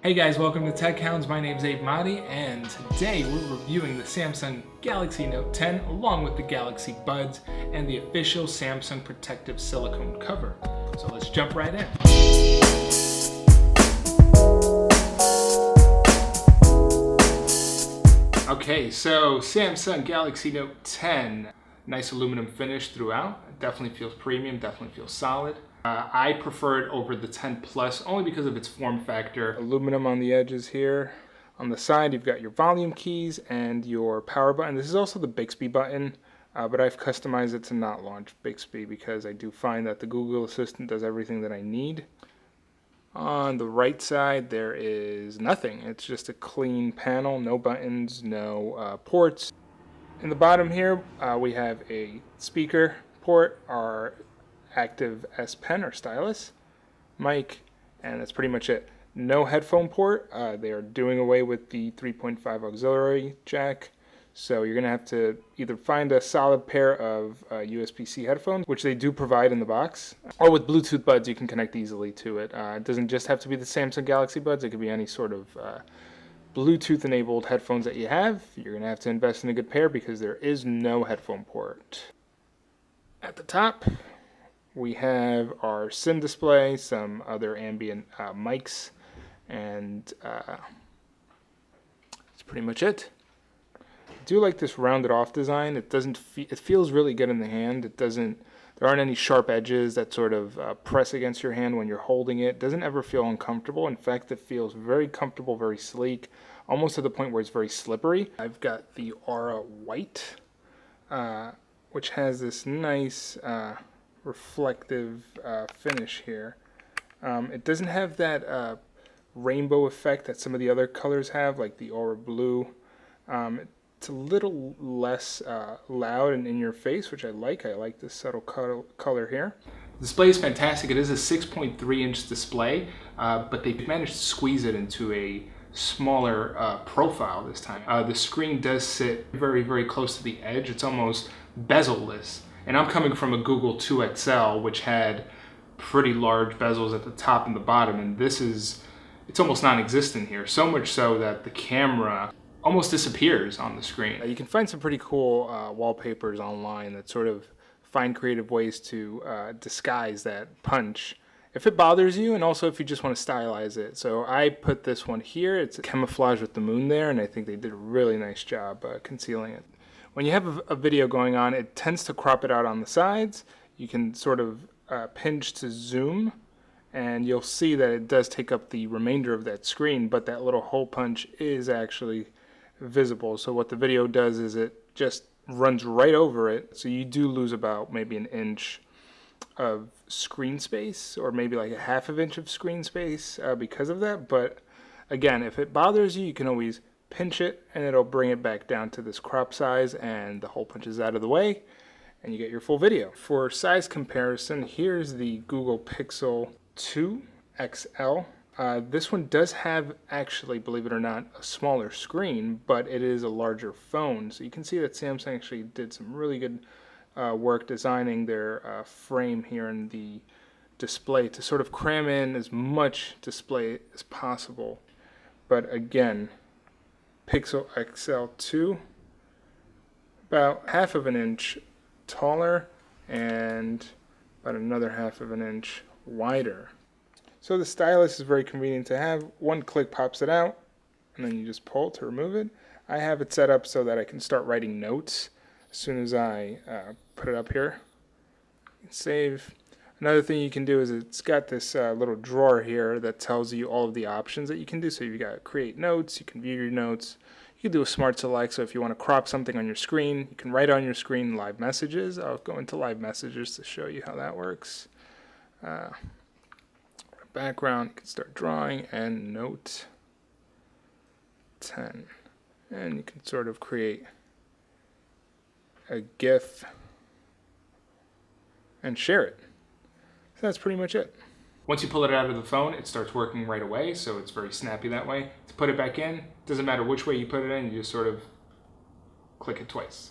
Hey guys, welcome to Tech Hounds. My name's Abe Mahdi, and today we're reviewing the Samsung Galaxy Note 10 along with the Galaxy Buds and the official Samsung protective silicone cover. So let's jump right in. Okay, so Samsung Galaxy Note 10, nice aluminum finish throughout. It definitely feels premium, definitely feels solid. I prefer it over the 10 Plus only because of its form factor. Aluminum on the edges here. On the side, you've got your volume keys and your power button. This is also the Bixby button, but I've customized it to not launch Bixby because I do find that the Google Assistant does everything that I need. On the right side, there is nothing. It's just a clean panel, no buttons, no ports. In the bottom here, we have a speaker port, our active S Pen or stylus, mic, and that's pretty much it. No headphone port. They are doing away with the 3.5 auxiliary jack, so you're going to have to either find a solid pair of USB-C headphones, which they do provide in the box, or with Bluetooth buds you can connect easily to it. It doesn't just have to be the Samsung Galaxy Buds. It could be any sort of Bluetooth-enabled headphones that you have. You're going to have to invest in a good pair because there is no headphone port. At the top, we have our SIM display, some other ambient mics, and that's pretty much it. I do like this rounded off design. It feels really good in the hand. There aren't any sharp edges that sort of press against your hand when you're holding it. It doesn't ever feel uncomfortable. In fact, it feels very comfortable, very sleek, almost to the point where it's very slippery. I've got the Aura White, which has this nice reflective finish here. It doesn't have that rainbow effect that some of the other colors have, like the Aura Blue. It's a little less loud and in your face, which I like. I like this subtle color here. The display is fantastic. It is a 6.3 inch display, but they managed to squeeze it into a smaller profile this time. The screen does sit very, very close to the edge. It's almost bezel-less. And I'm coming from a Google 2 XL, which had pretty large bezels at the top and the bottom, and it's almost non-existent here. So much so that the camera almost disappears on the screen. You can find some pretty cool wallpapers online that sort of find creative ways to disguise that punch if it bothers you, and also if you just want to stylize it. So I put this one here. It's camouflage with the moon there, and I think they did a really nice job concealing it. When you have a video going on, it tends to crop it out on the sides. You can sort of pinch to zoom, and you'll see that it does take up the remainder of that screen, but that little hole punch is actually visible. So what the video does is it just runs right over it, so you do lose about maybe an inch of screen space, or maybe like a half of inch of screen space because of that. But again, if it bothers you, you can always pinch it and it'll bring it back down to this crop size, and the hole punch is out of the way and you get your full video. For size comparison, here's the Google Pixel 2 XL. This one does have, actually, believe it or not, a smaller screen, but it is a larger phone. So you can see that Samsung actually did some really good work designing their frame here in the display to sort of cram in as much display as possible. But again, Pixel XL 2, about half of an inch taller and about another half of an inch wider. So the stylus is very convenient to have. One click pops it out, and then you just pull to remove it. I have it set up so that I can start writing notes as soon as I put it up here. Save. Another thing you can do is it's got this little drawer here that tells you all of the options that you can do. So you've got create notes, you can view your notes, you can do a smart select. So if you want to crop something on your screen, you can write on your screen live messages. I'll go into live messages to show you how that works. Background, you can start drawing, and note 10. And you can sort of create a GIF and share it. So that's pretty much it. Once you pull it out of the phone, it starts working right away, so it's very snappy that way. To put it back in, doesn't matter which way you put it in, you just sort of click it twice.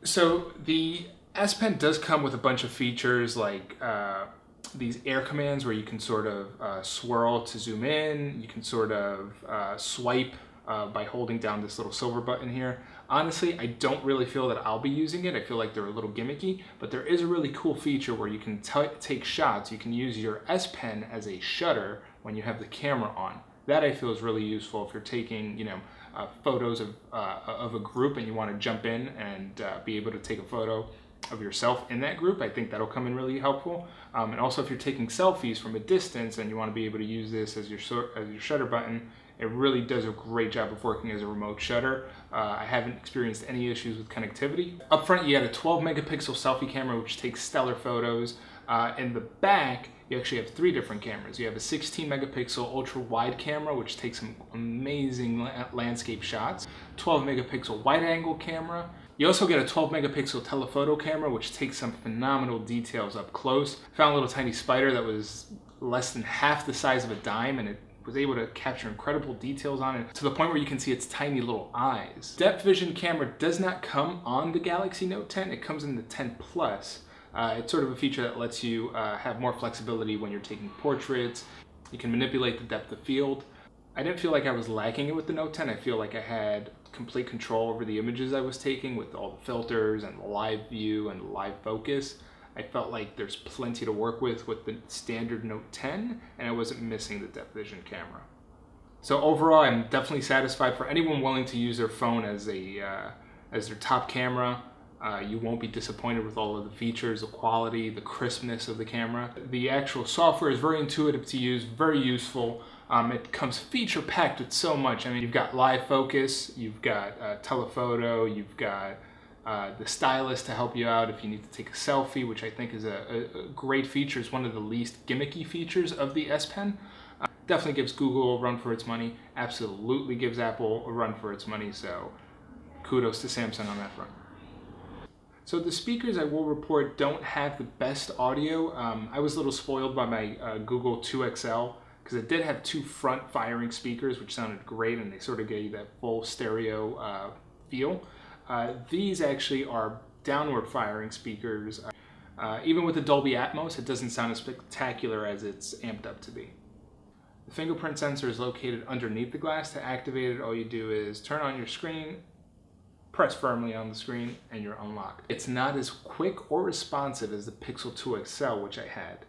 So the S Pen does come with a bunch of features like these air commands where you can sort of swirl to zoom in. You can sort of swipe by holding down this little silver button here. Honestly, I don't really feel that I'll be using it. I feel like they're a little gimmicky, but there is a really cool feature where you can take shots. You can use your S Pen as a shutter when you have the camera on. That I feel is really useful if you're taking, photos of a group and you want to jump in and be able to take a photo of yourself in that group. I think that'll come in really helpful. And also if you're taking selfies from a distance and you want to be able to use this as your shutter button, it really does a great job of working as a remote shutter. I haven't experienced any issues with connectivity. Up front, you got a 12 megapixel selfie camera, which takes stellar photos. In the back, you actually have 3 different cameras. You have a 16 megapixel ultra wide camera, which takes some amazing landscape shots, 12 megapixel wide angle camera. You also get a 12 megapixel telephoto camera, which takes some phenomenal details up close. Found a little tiny spider that was less than half the size of a dime, and it was able to capture incredible details on it to the point where you can see its tiny little eyes. Depth vision camera does not come on the Galaxy Note 10. It comes in the 10 Plus. It's sort of a feature that lets you have more flexibility when you're taking portraits. You can manipulate the depth of field. I didn't feel like I was lacking it with the Note 10. I feel like I had complete control over the images I was taking with all the filters and the live view and the live focus. I felt like there's plenty to work with the standard Note 10, and I wasn't missing the depth vision camera. So overall, I'm definitely satisfied. For anyone willing to use their phone as their top camera, you won't be disappointed with all of the features, the quality, the crispness of the camera. The actual software is very intuitive to use, very useful. It comes feature-packed with so much. I mean, you've got live focus, you've got telephoto, you've got the stylus to help you out if you need to take a selfie, which I think is a great feature. It's one of the least gimmicky features of the S Pen. Definitely gives Google a run for its money. Absolutely gives Apple a run for its money. So kudos to Samsung on that front. So the speakers, I will report, don't have the best audio. I was a little spoiled by my Google 2XL because it did have 2 front firing speakers, which sounded great, and they sort of gave you that full stereo feel. These actually are downward firing speakers. Even with the Dolby Atmos, it doesn't sound as spectacular as it's amped up to be. The fingerprint sensor is located underneath the glass. To activate it, all you do is turn on your screen, press firmly on the screen, and you're unlocked. It's not as quick or responsive as the Pixel 2 XL, which I had.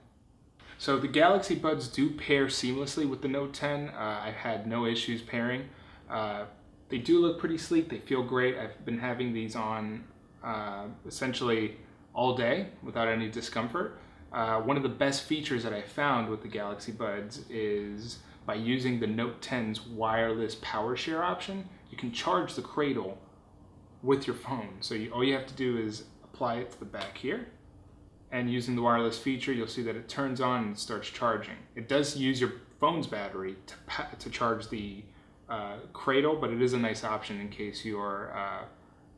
So the Galaxy Buds do pair seamlessly with the Note 10. I've had no issues pairing. They do look pretty sleek. They feel great. I've been having these on essentially all day without any discomfort. One of the best features that I found with the Galaxy Buds is by using the Note 10's wireless power share option, you can charge the cradle with your phone. So all you have to do is apply it to the back here, and using the wireless feature, you'll see that it turns on and starts charging. It does use your phone's battery to charge the cradle, but it is a nice option in case you're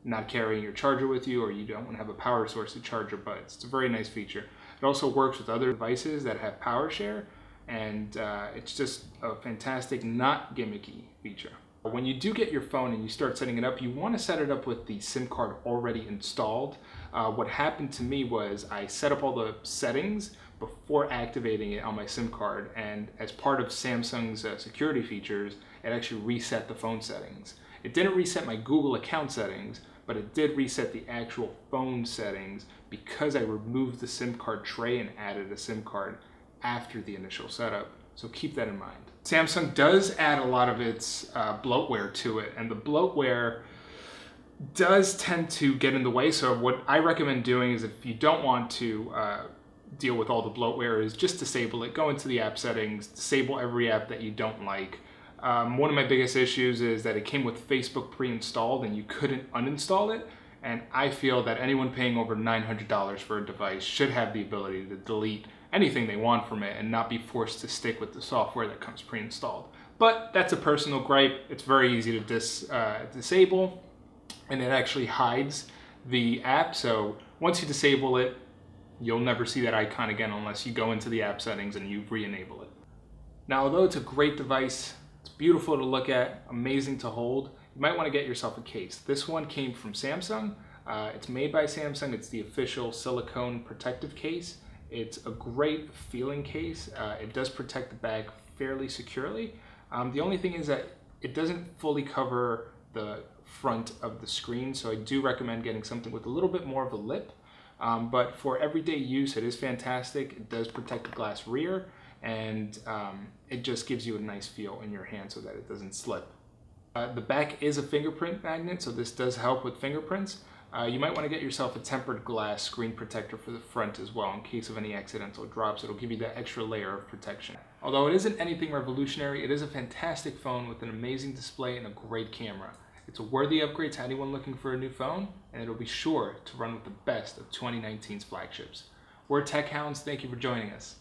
not carrying your charger with you or you don't want to have a power source to charge your buds. It's a very nice feature. It also works with other devices that have power share, and it's just a fantastic, not gimmicky feature. When you do get your phone and you start setting it up, you want to set it up with the SIM card already installed. What happened to me was I set up all the settings before activating it on my SIM card, and as part of Samsung's security features, it actually reset the phone settings. It didn't reset my Google account settings, but it did reset the actual phone settings because I removed the SIM card tray and added a SIM card after the initial setup. So keep that in mind. Samsung does add a lot of its bloatware to it, and the bloatware does tend to get in the way. So what I recommend doing is, if you don't want to deal with all the bloatware, is just disable it. Go into the app settings, disable every app that you don't like. One of my biggest issues is that it came with Facebook pre-installed and you couldn't uninstall it. And I feel that anyone paying over $900 for a device should have the ability to delete anything they want from it and not be forced to stick with the software that comes pre-installed. But that's a personal gripe. It's very easy to disable, and it actually hides the app. So once you disable it, you'll never see that icon again unless you go into the app settings and you re-enable it. Now, although it's a great device, it's beautiful to look at, amazing to hold, you might want to get yourself a case. This one came from Samsung. It's made by Samsung. It's the official silicone protective case. It's a great feeling case. It does protect the bag fairly securely. The only thing is that it doesn't fully cover the front of the screen, so I do recommend getting something with a little bit more of a lip. But for everyday use, it is fantastic. It does protect the glass rear, and it just gives you a nice feel in your hand so that it doesn't slip. The back is a fingerprint magnet, so this does help with fingerprints. You might want to get yourself a tempered glass screen protector for the front as well in case of any accidental drops. It'll give you that extra layer of protection. Although it isn't anything revolutionary, it is a fantastic phone with an amazing display and a great camera. It's a worthy upgrade to anyone looking for a new phone, and it'll be sure to run with the best of 2019's flagships. We're Tech Hounds. Thank you for joining us.